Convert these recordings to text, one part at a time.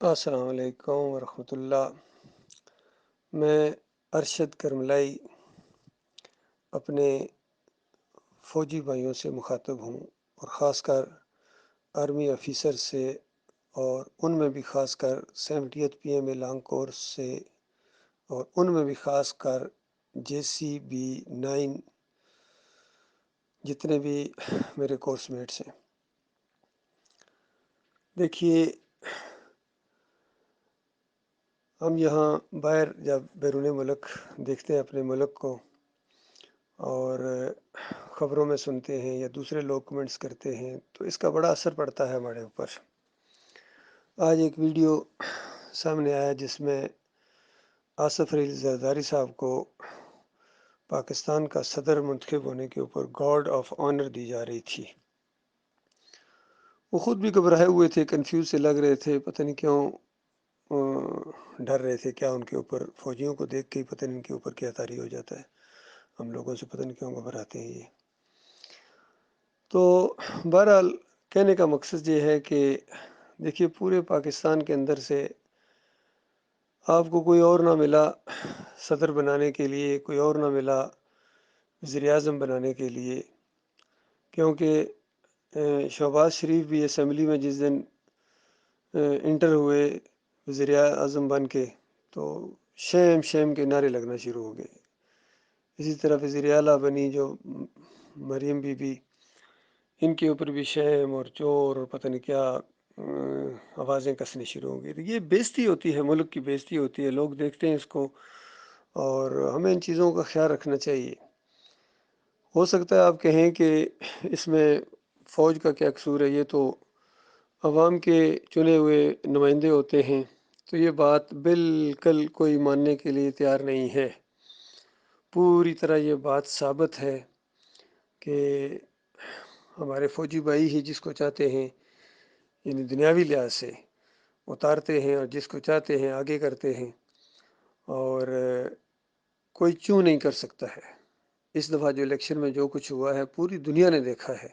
السلام علیکم ورحمۃ اللہ۔ میں ارشد کرملائی اپنے فوجی بھائیوں سے مخاطب ہوں، اور خاص کر آرمی آفیسر سے، اور ان میں بھی خاص کر 70th PMA لانگ کورس سے، اور ان میں بھی خاص کر JCB9 جتنے بھی میرے کورس میٹس ہیں۔ دیکھیے، ہم یہاں باہر جب بیرون ملک دیکھتے ہیں اپنے ملک کو، اور خبروں میں سنتے ہیں یا دوسرے لوگ کمنٹس کرتے ہیں، تو اس کا بڑا اثر پڑتا ہے ہمارے اوپر۔ آج ایک ویڈیو سامنے آیا جس میں آصف علی زرداری صاحب کو پاکستان کا صدر منتخب ہونے کے اوپر گارڈ آف آنر دی جا رہی تھی۔ وہ خود بھی گھبرائے ہوئے تھے، کنفیوز سے لگ رہے تھے، پتہ نہیں کیوں ڈر رہے تھے، کیا ان کے اوپر فوجیوں کو دیکھ کے ہی پتہ نہیں ان کے اوپر کیا طاری ہو جاتا ہے، ہم لوگوں سے پتہ نہیں کیوں گھبراتے ہیں یہ۔ تو بہرحال کہنے کا مقصد یہ ہے کہ دیکھیے، پورے پاکستان کے اندر سے آپ کو کوئی اور نہ ملا صدر بنانے کے لیے، کوئی اور نہ ملا وزیر اعظم بنانے کے لیے، کیونکہ شہباز شریف بھی اسمبلی میں جس دن انٹر ہوئے وزیر اعظم بن کے، تو شیم شیم کے نعرے لگنا شروع ہو گئے۔ اسی طرح وزیر اعلیٰ بنی جو مریم بی بی، ان کے اوپر بھی شیم اور چور اور پتہ نہیں کیا آوازیں کسنی شروع ہو گئی۔ تو یہ بےزتی ہوتی ہے، ملک کی بےزتی ہوتی ہے، لوگ دیکھتے ہیں اس کو، اور ہمیں ان چیزوں کا خیال رکھنا چاہیے۔ ہو سکتا ہے آپ کہیں کہ اس میں فوج کا کیا قصور ہے، یہ تو عوام کے چنے ہوئے نمائندے ہوتے ہیں، تو یہ بات بالکل کوئی ماننے کے لیے تیار نہیں ہے۔ پوری طرح یہ بات ثابت ہے کہ ہمارے فوجی بھائی ہی جس کو چاہتے ہیں، یعنی دنیاوی لحاظ سے اتارتے ہیں، اور جس کو چاہتے ہیں آگے کرتے ہیں، اور کوئی چوں نہیں کر سکتا ہے۔ اس دفعہ جو الیکشن میں جو کچھ ہوا ہے پوری دنیا نے دیکھا ہے،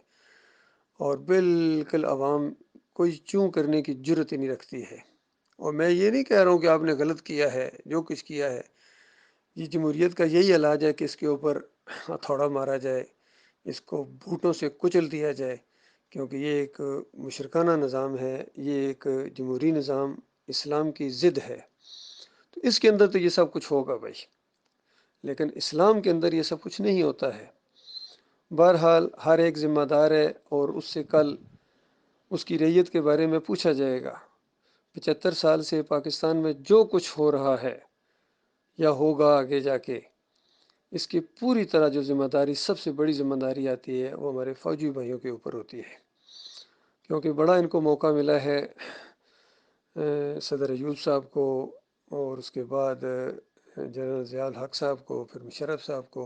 اور بالکل عوام کوئی چوں کرنے کی جرت ہی نہیں رکھتی ہے۔ اور میں یہ نہیں کہہ رہا ہوں کہ آپ نے غلط کیا ہے، جو کچھ کیا ہے، یہ جمہوریت کا یہی علاج ہے کہ اس کے اوپر ہتھوڑا مارا جائے، اس کو بھوٹوں سے کچل دیا جائے، کیونکہ یہ ایک مشرکانہ نظام ہے، یہ ایک جمہوری نظام اسلام کی ضد ہے۔ تو اس کے اندر تو یہ سب کچھ ہوگا بھائی، لیکن اسلام کے اندر یہ سب کچھ نہیں ہوتا ہے۔ بہرحال ہر ایک ذمہ دار ہے، اور اس سے کل اس کی ریت کے بارے میں پوچھا جائے گا۔ 75 سال سے پاکستان میں جو کچھ ہو رہا ہے یا ہوگا آگے جا کے، اس کی پوری طرح جو ذمہ داری، سب سے بڑی ذمہ داری آتی ہے، وہ ہمارے فوجی بھائیوں کے اوپر ہوتی ہے، کیونکہ بڑا ان کو موقع ملا ہے، صدر ایوب صاحب کو، اور اس کے بعد جنرل ضیاء الحق صاحب کو، پھر مشرف صاحب کو،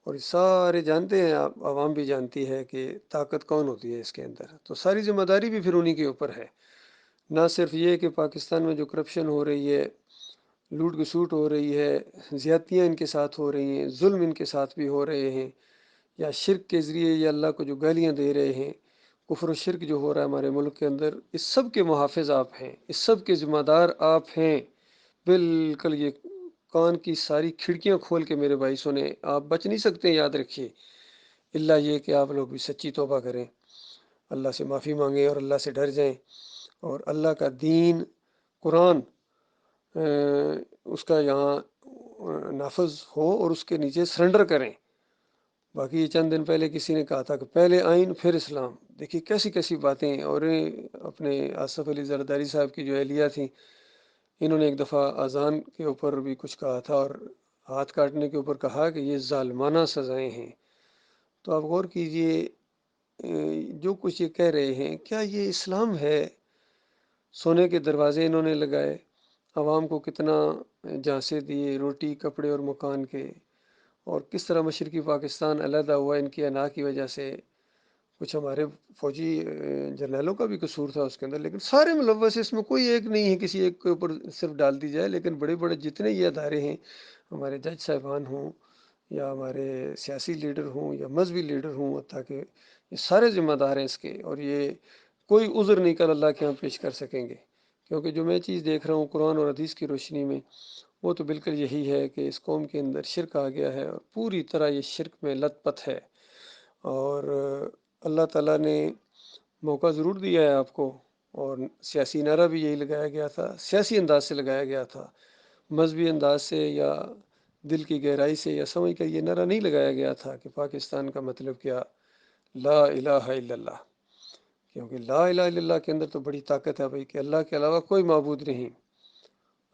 اور سارے جانتے ہیں، عوام بھی جانتی ہے کہ طاقت کون ہوتی ہے اس کے اندر۔ تو ساری ذمہ داری بھی پھر انہی کے اوپر ہے۔ نہ صرف یہ کہ پاکستان میں جو کرپشن ہو رہی ہے، لوٹ کھسوٹ ہو رہی ہے، زیادتیاں ان کے ساتھ ہو رہی ہیں، ظلم ان کے ساتھ بھی ہو رہے ہیں، یا شرک کے ذریعے یا اللہ کو جو گالیاں دے رہے ہیں، کفر و شرک جو ہو رہا ہے ہمارے ملک کے اندر، اس سب کے محافظ آپ ہیں، اس سب کے ذمہ دار آپ ہیں۔ بالکل یہ کان کی ساری کھڑکیاں کھول کے میرے بھائی سنیں، آپ بچ نہیں سکتے، یاد رکھیے، الا یہ کہ آپ لوگ بھی سچی توبہ کریں، اللہ سے معافی مانگیں، اور اللہ سے ڈر جائیں، اور اللہ کا دین قرآن اس کا یہاں نافذ ہو، اور اس کے نیچے سرنڈر کریں۔ باقی یہ چند دن پہلے کسی نے کہا تھا کہ پہلے آئین پھر اسلام، دیکھیے کیسی کیسی باتیں۔ اور اپنے آصف علی زرداری صاحب کی جو اہلیہ تھیں، انہوں نے ایک دفعہ اذان کے اوپر بھی کچھ کہا تھا، اور ہاتھ کاٹنے کے اوپر کہا کہ یہ ظالمانہ سزائیں ہیں۔ تو آپ غور کیجئے، جو کچھ یہ کہہ رہے ہیں، کیا یہ اسلام ہے؟ سونے کے دروازے انہوں نے لگائے، عوام کو کتنا جھانسے دیے، روٹی کپڑے اور مکان کے، اور کس طرح مشرقی پاکستان علیحدہ ہوا ان کی انا کی وجہ سے۔ کچھ ہمارے فوجی جرنیلوں کا بھی قصور تھا اس کے اندر، لیکن سارے ملوث، اس میں کوئی ایک نہیں ہے کسی ایک کے اوپر صرف ڈال دی جائے، لیکن بڑے بڑے جتنے یہ ادارے ہیں، ہمارے جج صاحبان ہوں، یا ہمارے سیاسی لیڈر ہوں، یا مذہبی لیڈر ہوں، تاکہ یہ سارے ذمہ دار ہیں اس کے، اور یہ کوئی عذر نہیں کر اللہ کے ہاں پیش کر سکیں گے، کیونکہ جو میں چیز دیکھ رہا ہوں قرآن اور حدیث کی روشنی میں، وہ تو بالکل یہی ہے کہ اس قوم کے اندر شرک آ گیا ہے اور پوری طرح یہ شرک میں لت پت ہے۔ اور اللہ تعالیٰ نے موقع ضرور دیا ہے آپ کو، اور سیاسی نعرہ بھی یہی لگایا گیا تھا، سیاسی انداز سے لگایا گیا تھا، مذہبی انداز سے یا دل کی گہرائی سے یا سمجھ کر یہ نعرہ نہیں لگایا گیا تھا کہ پاکستان کا مطلب کیا، لا الہ الا اللہ۔ کیونکہ لا الہ الا اللہ کے اندر تو بڑی طاقت ہے بھائی، کہ اللہ کے علاوہ کوئی معبود نہیں،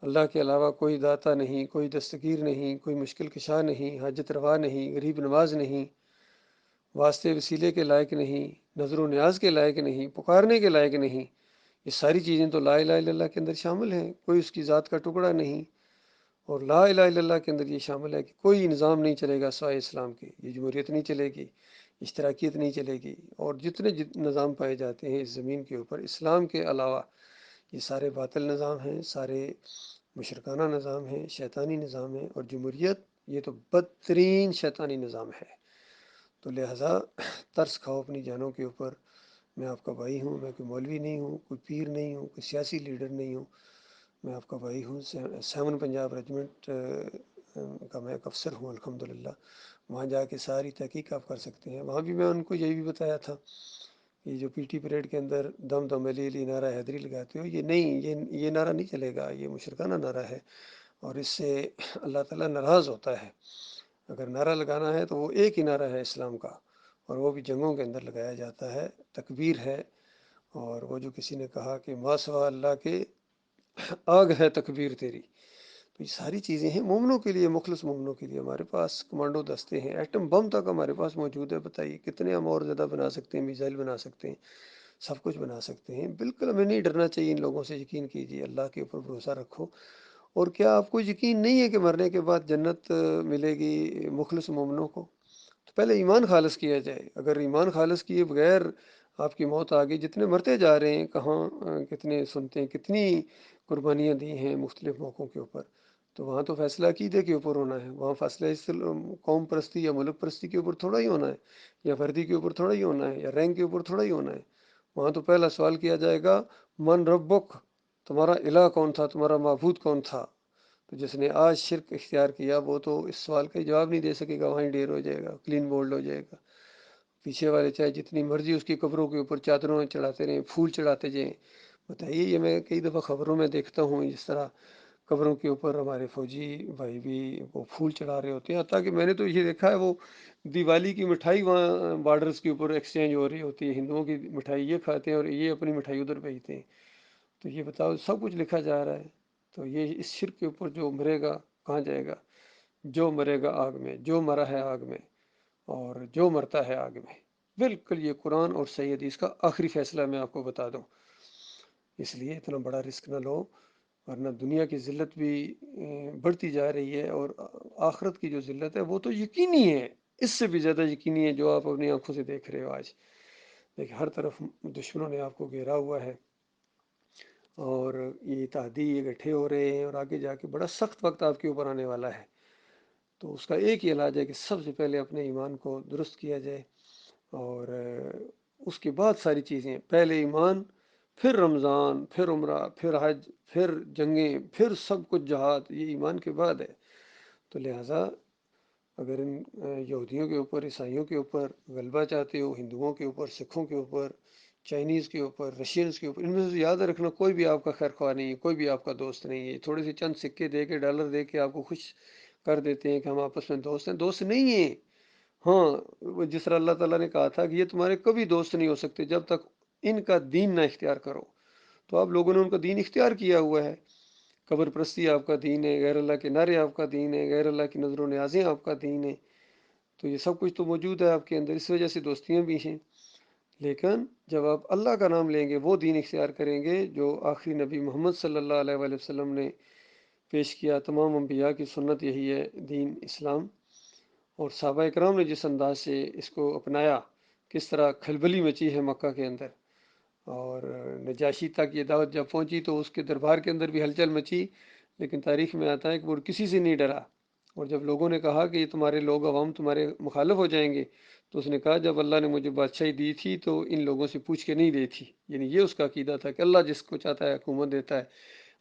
اللہ کے علاوہ کوئی داتا نہیں، کوئی دستگیر نہیں، کوئی مشکل کشا نہیں، حاجت روا نہیں، غریب نواز نہیں، واسطے وسیلے کے لائق نہیں، نظر و نیاز کے لائق نہیں، پکارنے کے لائق نہیں۔ یہ ساری چیزیں تو لا الہ الا اللہ کے اندر شامل ہیں، کوئی اس کی ذات کا ٹکڑا نہیں۔ اور لا الہ الا اللہ کے اندر یہ شامل ہے کہ کوئی نظام نہیں چلے گا سوائے اسلام کے، یہ جمہوریت نہیں چلے گی، اشتراکیت نہیں چلے گی، اور جتنے نظام پائے جاتے ہیں اس زمین کے اوپر اسلام کے علاوہ، یہ سارے باطل نظام ہیں، سارے مشرکانہ نظام ہیں، شیطانی نظام ہیں، اور جمہوریت یہ تو بدترین شیطانی نظام ہے۔ تو لہٰذا ترس کھاؤ اپنی جانوں کے اوپر۔ میں آپ کا بھائی ہوں، میں کوئی مولوی نہیں ہوں، کوئی پیر نہیں ہوں، کوئی سیاسی لیڈر نہیں ہوں، میں آپ کا بھائی ہوں۔ 7 پنجاب ریجمنٹ کا میں ایک افسر ہوں الحمدللہ۔ وہاں جا کے ساری تحقیق آپ کر سکتے ہیں۔ وہاں بھی میں ان کو یہی بھی بتایا تھا کہ جو پی ٹی پریڈ کے اندر دم دم علی علی نعرہ حیدری لگاتے ہو، یہ نہیں، یہ نعرہ نہیں چلے گا، یہ مشرکانہ نعرہ ہے، اور اس سے اللہ تعالیٰ ناراض ہوتا ہے۔ اگر نعرہ لگانا ہے تو وہ ایک ہی نعرہ ہے اسلام کا، اور وہ بھی جنگوں کے اندر لگایا جاتا ہے، تکبیر ہے۔ اور وہ جو کسی نے کہا کہ ما سوا اللہ کے آگ ہے تکبیر تیری، تو یہ ساری چیزیں ہیں مومنوں کے لیے، مخلص مومنوں کے لیے۔ ہمارے پاس کمانڈو دستے ہیں، ایٹم بم تک ہمارے پاس موجود ہے۔ بتائیے کتنے ہم اور زیادہ بنا سکتے ہیں، میزائل بنا سکتے ہیں، سب کچھ بنا سکتے ہیں۔ بالکل ہمیں نہیں ڈرنا چاہیے ان لوگوں سے، یقین کیجیے، اللہ کے اوپر بھروسہ رکھو۔ اور کیا آپ کو یقین نہیں ہے کہ مرنے کے بعد جنت ملے گی مخلص مومنوں کو؟ تو پہلے ایمان خالص کیا جائے۔ اگر ایمان خالص کیے بغیر آپ کی موت آ گئی، جتنے مرتے جا رہے ہیں، کہاں کتنے سنتے ہیں، کتنی قربانیاں دی ہیں مختلف موقعوں کے اوپر، تو وہاں تو فیصلہ عقیدے کے اوپر ہونا ہے۔ وہاں فیصلہ قوم پرستی یا ملک پرستی کے اوپر تھوڑا ہی ہونا ہے، یا فردی کے اوپر تھوڑا ہی ہونا ہے، یا رینک کے اوپر تھوڑا ہی ہونا ہے۔ وہاں تو پہلا سوال کیا جائے گا، من ربک، تمہارا الہ کون تھا، تمہارا معبود کون تھا؟ تو جس نے آج شرک اختیار کیا وہ تو اس سوال کا جواب نہیں دے سکے گا، وہیں ڈیر ہو جائے گا، کلین بولڈ ہو جائے گا۔ پیچھے والے چاہے جتنی مرضی اس کی قبروں کے اوپر چادروں چڑھاتے رہیں، پھول چڑھاتے جائیں۔ بتائیے، یہ میں کئی دفعہ خبروں میں دیکھتا ہوں جس طرح قبروں کے اوپر ہمارے فوجی بھائی بھی وہ پھول چڑھا رہے ہوتے ہیں۔ حتیٰ کہ میں نے تو یہ دیکھا ہے، وہ دیوالی کی مٹھائی وہاں بارڈرز کے اوپر ایکسچینج ہو رہی ہوتی ہے، ہندوؤں کی مٹھائی یہ کھاتے ہیں اور یہ اپنی مٹھائی ادھر بھیجتے ہیں۔ تو یہ بتاؤ، سب کچھ لکھا جا رہا ہے۔ تو یہ اس شرک کے اوپر جو مرے گا کہاں جائے گا؟ جو مرے گا آگ میں، جو مرا ہے آگ میں، اور جو مرتا ہے آگ میں۔ بالکل یہ قرآن اور صحیح حدیث کا آخری فیصلہ میں آپ کو بتا دوں۔ اس لیے اتنا بڑا رسک نہ لو، ورنہ دنیا کی ذلت بھی بڑھتی جا رہی ہے، اور آخرت کی جو ذلت ہے وہ تو یقینی ہے، اس سے بھی زیادہ یقینی ہے، جو آپ اپنی آنکھوں سے دیکھ رہے ہو آج۔ دیکھیں، ہر طرف دشمنوں نے آپ کو گھیرا ہوا ہے، اور یہ اتحادی اکٹھے ہو رہے ہیں، اور آگے جا کے بڑا سخت وقت آپ کے اوپر آنے والا ہے۔ تو اس کا ایک ہی علاج ہے کہ سب سے پہلے اپنے ایمان کو درست کیا جائے، اور اس کے بعد ساری چیزیں، پہلے ایمان، پھر رمضان، پھر عمرہ، پھر حج، پھر جنگیں، پھر سب کچھ جہاد، یہ ایمان کے بعد ہے۔ تو لہٰذا اگر ان یہودیوں کے اوپر، عیسائیوں کے اوپر غلبہ چاہتے ہو، ہندوؤں کے اوپر، سکھوں کے اوپر، چائنیز کے اوپر، رشینز کے اوپر، ان میں سے یاد رکھنا کوئی بھی آپ کا خیر خواہ نہیں ہے، کوئی بھی آپ کا دوست نہیں ہے۔ تھوڑے سے چند سکے دے کے، ڈالر دے کے آپ کو خوش کر دیتے ہیں کہ ہم آپس میں دوست ہیں، دوست نہیں ہیں۔ ہاں، جس طرح اللہ تعالیٰ نے کہا تھا کہ یہ تمہارے کبھی دوست نہیں ہو سکتے جب تک ان کا دین نہ اختیار کرو۔ تو آپ لوگوں نے ان کا دین اختیار کیا ہوا ہے۔ قبر پرستی آپ کا دین ہے، غیر اللہ کے نعرے آپ کا دین ہے، غیر اللہ کی نظر و نیازیں آپ کا دین ہے۔ تو یہ سب کچھ تو موجود ہے آپ کے اندر، اس وجہ سے دوستیاں بھی ہیں۔ لیکن جب آپ اللہ کا نام لیں گے، وہ دین اختیار کریں گے جو آخری نبی محمد صلی اللہ علیہ وآلہ وسلم نے پیش کیا، تمام انبیاء کی سنت یہی ہے دین اسلام، اور صحابہ اکرام نے جس انداز سے اس کو اپنایا، کس طرح کھلبلی مچی ہے مکہ کے اندر، اور نجاشی تک یہ دعوت جب پہنچی تو اس کے دربار کے اندر بھی ہلچل مچی، لیکن تاریخ میں آتا ہے کہ وہ کسی سے نہیں ڈرا۔ اور جب لوگوں نے کہا کہ یہ تمہارے لوگ، عوام تمہارے مخالف ہو جائیں گے، تو اس نے کہا جب اللہ نے مجھے بادشاہی دی تھی تو ان لوگوں سے پوچھ کے نہیں دی تھی، یعنی یہ اس کا عقیدہ تھا کہ اللہ جس کو چاہتا ہے حکومت دیتا ہے،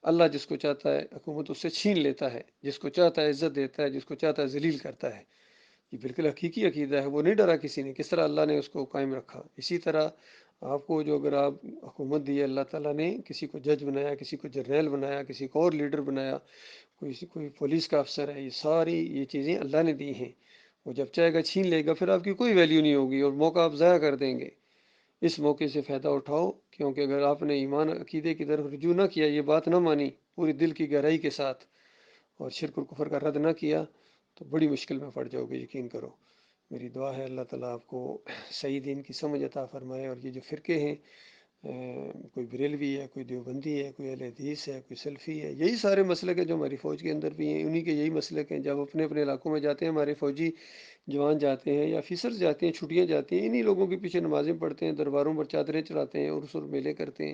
اللہ جس کو چاہتا ہے حکومت اس سے چھین لیتا ہے، جس کو چاہتا ہے عزت دیتا ہے، جس کو چاہتا ہے ذلیل کرتا ہے۔ یہ بالکل حقیقی عقیدہ ہے، وہ نہیں ڈرا کسی نے، کس طرح اللہ نے اس کو قائم رکھا۔ اسی طرح آپ کو جو اگر آپ حکومت دی ہے، اللہ تعالیٰ نے کسی کو جج بنایا، کسی کو جرنیل بنایا، کسی کو اور لیڈر بنایا، کوئی پولیس کا افسر ہے، یہ چیزیں اللہ نے دی ہیں۔ وہ جب چاہے گا چھین لے گا، پھر آپ کی کوئی ویلیو نہیں ہوگی اور موقع آپ ضائع کر دیں گے۔ اس موقع سے فائدہ اٹھاؤ، کیونکہ اگر آپ نے ایمان عقیدے کی طرف رجوع نہ کیا، یہ بات نہ مانی پوری دل کی گہرائی کے ساتھ، اور شرک اور کفر کا رد نہ کیا، تو بڑی مشکل میں پڑ جاؤ گے، یقین کرو۔ میری دعا ہے اللہ تعالیٰ آپ کو صحیح دین کی سمجھ عطا فرمائے، اور یہ جو فرقے ہیں، کوئی بریلوی ہے، کوئی دیوبندی ہے، کوئی اہل حدیث ہے، کوئی سلفی ہے، یہی سارے مسلک ہیں جو ہماری فوج کے اندر بھی ہیں، انہی کے یہی مسلک ہیں۔ جب اپنے اپنے علاقوں میں جاتے ہیں، ہمارے فوجی جوان جاتے ہیں یا آفیسرز جاتے ہیں، چھٹیاں جاتی ہیں، انہی لوگوں کے پیچھے نمازیں پڑھتے ہیں، درباروں پر چادریں چڑھاتے ہیں، عرس اور میلے کرتے ہیں۔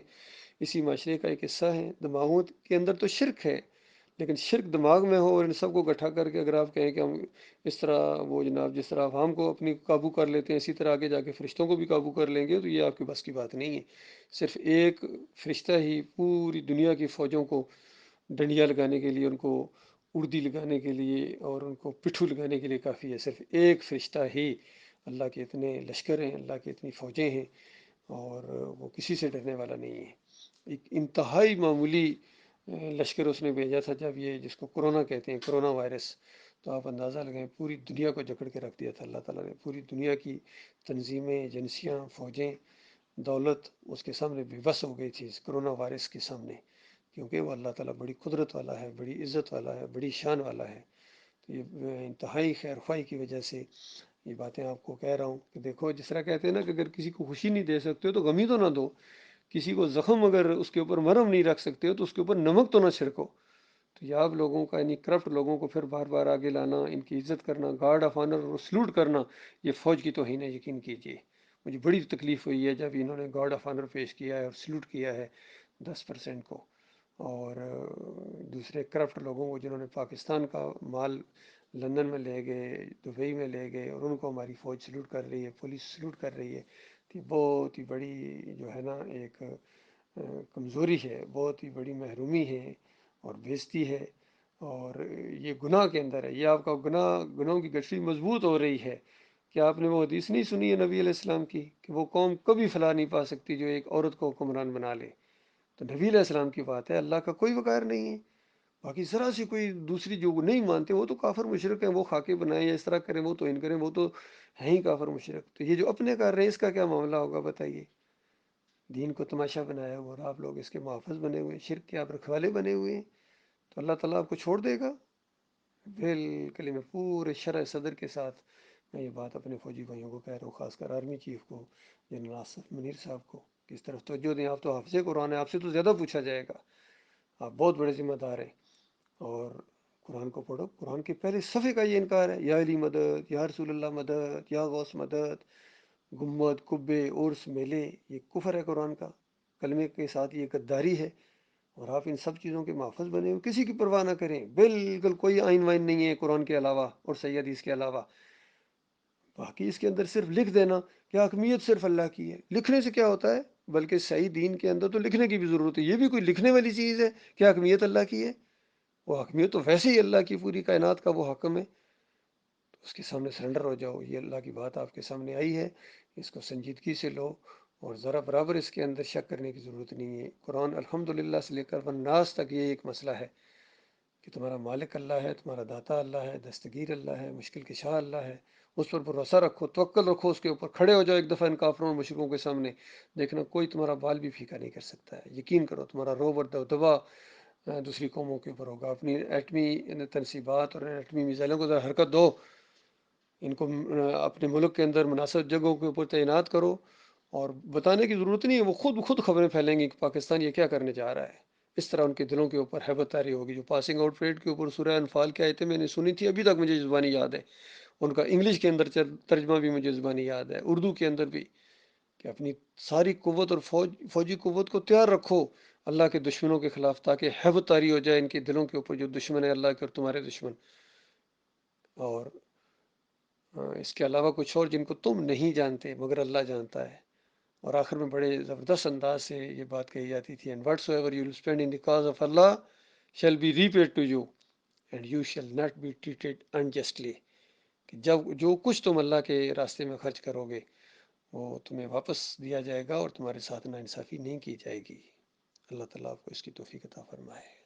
اسی معاشرے کا ایک حصہ ہے۔ دماغوں کے اندر تو شرک ہے، لیکن شرک دماغ میں ہو اور ان سب کو اکٹھا کر کے اگر آپ کہیں کہ ہم اس طرح، وہ جناب جس طرح عوام کو اپنی قابو کر لیتے ہیں، اسی طرح آگے جا کے فرشتوں کو بھی قابو کر لیں گے، تو یہ آپ کے بس کی بات نہیں ہے۔ صرف ایک فرشتہ ہی پوری دنیا کی فوجوں کو ڈنڈیا لگانے کے لیے، ان کو اردی لگانے کے لیے اور ان کو پٹھو لگانے کے لیے کافی ہے۔ صرف ایک فرشتہ ہی، اللہ کے اتنے لشکر ہیں، اللہ کی اتنی فوجیں ہیں، اور وہ کسی سے ڈرنے والا نہیں ہے۔ ایک انتہائی معمولی لشکر اس نے بھیجا تھا، جب یہ جس کو کرونا کہتے ہیں، کرونا وائرس، تو آپ اندازہ لگائیں پوری دنیا کو جکڑ کے رکھ دیا تھا اللہ تعالیٰ نے۔ پوری دنیا کی تنظیمیں، ایجنسیاں، فوجیں، دولت اس کے سامنے بے بس ہو گئی تھی، اس کرونا وائرس کے سامنے، کیونکہ وہ اللہ تعالیٰ بڑی قدرت والا ہے، بڑی عزت والا ہے، بڑی شان والا ہے۔ تو یہ انتہائی خیر خواہی کی وجہ سے یہ باتیں آپ کو کہہ رہا ہوں کہ دیکھو، جس طرح کہتے ہیں نا کہ اگر کسی کو خوشی نہیں دے سکتے ہو تو غم ہی تو نہ دو، کسی کو زخم اگر اس کے اوپر مرہم نہیں رکھ سکتے ہو تو اس کے اوپر نمک تو نہ چھڑکو۔ تو یہ آپ لوگوں کا، یعنی کرپٹ لوگوں کو پھر بار بار آگے لانا، ان کی عزت کرنا، گارڈ آف آنر اور سلوٹ کرنا، یہ فوج کی توہین ہے، یقین کیجیے۔ مجھے بڑی تکلیف ہوئی ہے جب انہوں نے گارڈ آف آنر پیش کیا ہے اور سلوٹ کیا ہے 10% کو، اور دوسرے کرپٹ لوگوں کو جنہوں نے پاکستان کا مال لندن میں لے گئے، دبئی میں لے گئے، اور ان کو ہماری فوج سلوٹ کر رہی ہے، پولیس سلوٹ کر رہی ہے۔ تو بہت ہی بڑی جو ہے نا ایک کمزوری ہے، بہت ہی بڑی محرومی ہے اور بےزتی ہے، اور یہ گناہ کے اندر ہے۔ یہ آپ کا گناہوں کی گٹھری مضبوط ہو رہی ہے۔ کہ آپ نے وہ حدیث نہیں سنی ہے نبی علیہ السلام کی کہ وہ قوم کبھی فلاح نہیں پا سکتی جو ایک عورت کو حکمران بنا لے؟ تو نبی علیہ السلام کی بات ہے، اللہ کا کوئی وقار نہیں ہے۔ باقی ذرا سی کوئی دوسری جو نہیں مانتے وہ تو کافر مشرک ہیں، وہ خاکے بنائیں یا اس طرح کریں، وہ تو ان کریں، وہ تو ہیں ہی کافر مشرک۔ تو یہ جو اپنے کر رہے ہیں، اس کا کیا معاملہ ہوگا بتائیے؟ دین کو تماشا بنایا ہوا اور آپ لوگ اس کے محافظ بنے ہوئے ہیں، شرک کے آپ رکھوالے بنے ہوئے ہیں، تو اللہ تعالیٰ آپ کو چھوڑ دے گا؟ بالکل۔ میں پورے شرح صدر کے ساتھ میں یہ بات اپنے فوجی بھائیوں کو کہہ رہا ہوں، خاص کر آرمی چیف کو، جنرل آصف منیر صاحب کو، کہ اس طرف توجہ دیں۔ آپ تو حافظ قرآن ہیں، آپ سے تو زیادہ پوچھا جائے گا، آپ بہت بڑے ذمہ دار ہیں۔ اور قرآن کو پڑھو، قرآن کے پہلے صفحے کا یہ انکار ہے، یا علی مدد، یا رسول اللہ مدد، یا غوث مدد، گنبد، قبے، عرس، میلے، یہ کفر ہے قرآن کا، کلمے کے ساتھ یہ غداری ہے، اور آپ ان سب چیزوں کے محافظ بنے ہو، کسی کی پرواہ نہ کریں، بالکل کوئی آئین وائن نہیں ہے قرآن کے علاوہ اور صحیح حدیث کے علاوہ۔ باقی اس کے اندر صرف لکھ دینا کہ حکمیت صرف اللہ کی ہے، لکھنے سے کیا ہوتا ہے؟ بلکہ صحیح دین کے اندر تو لکھنے کی بھی ضرورت ہے، یہ بھی کوئی لکھنے والی چیز ہے کہ حکمیت اللہ کی ہے؟ وہ حکمیت تو ویسے ہی اللہ کی، پوری کائنات کا وہ حکم ہے، تو اس کے سامنے سرنڈر ہو جاؤ۔ یہ اللہ کی بات آپ کے سامنے آئی ہے، اس کو سنجیدگی سے لو، اور ذرا برابر اس کے اندر شک کرنے کی ضرورت نہیں ہے۔ قرآن الحمدللہ سے لے کر والناس تک یہ ایک مسئلہ ہے کہ تمہارا مالک اللہ ہے، تمہارا داتا اللہ ہے، دستگیر اللہ ہے، مشکل کشا اللہ ہے، اس پر بھروسہ رکھو، توکل رکھو، اس کے اوپر کھڑے ہو جاؤ ایک دفعہ ان کافروں اور مشرکوں کے سامنے، دیکھنا کوئی تمہارا بال بھی پھیکا نہیں کر سکتا ہے۔ یقین کرو، تمہارا روب اور دبدبا دوسری قوموں کے اوپر ہوگا۔ اپنی ایٹمی تنصیبات اور ایٹمی میزائلوں کو ذرا حرکت دو، ان کو اپنے ملک کے اندر مناسب جگہوں کے اوپر تعینات کرو، اور بتانے کی ضرورت نہیں ہے، وہ خود خبریں پھیلیں گی کہ پاکستان یہ کیا کرنے جا رہا ہے۔ اس طرح ان کے دلوں کے اوپر ہیبت طاری ہوگی۔ جو پاسنگ آؤٹ پریڈ کے اوپر سورہ انفال کی آیتیں میں نے سنی تھی، ابھی تک مجھے زبانی یاد ہے، ان کا انگلش کے اندر ترجمہ بھی مجھے زبانی یاد ہے، اردو کے اندر بھی، کہ اپنی ساری قوت اور فوجی قوت کو تیار رکھو اللہ کے دشمنوں کے خلاف، تاکہ ہیبت طاری ہو جائے ان کے دلوں کے اوپر جو دشمن ہے اللہ کے اور تمہارے دشمن۔ اور اس کے علاوہ کچھ اور جن کو تم نہیں جانتے مگر اللہ جانتا ہے۔ اور آخر میں بڑے زبردست انداز سے یہ بات کہی جاتی تھی، and whatsoever you will spend in the cause of Allah shall be repaid to you and you shall not be treated unjustly, کہ جب جو کچھ تم اللہ کے راستے میں خرچ کرو گے وہ تمہیں واپس دیا جائے گا اور تمہارے ساتھ ناانصافی نہیں کی جائے گی۔ اللہ تعالیٰ آپ کو اس کی توفیق عطا فرمائے۔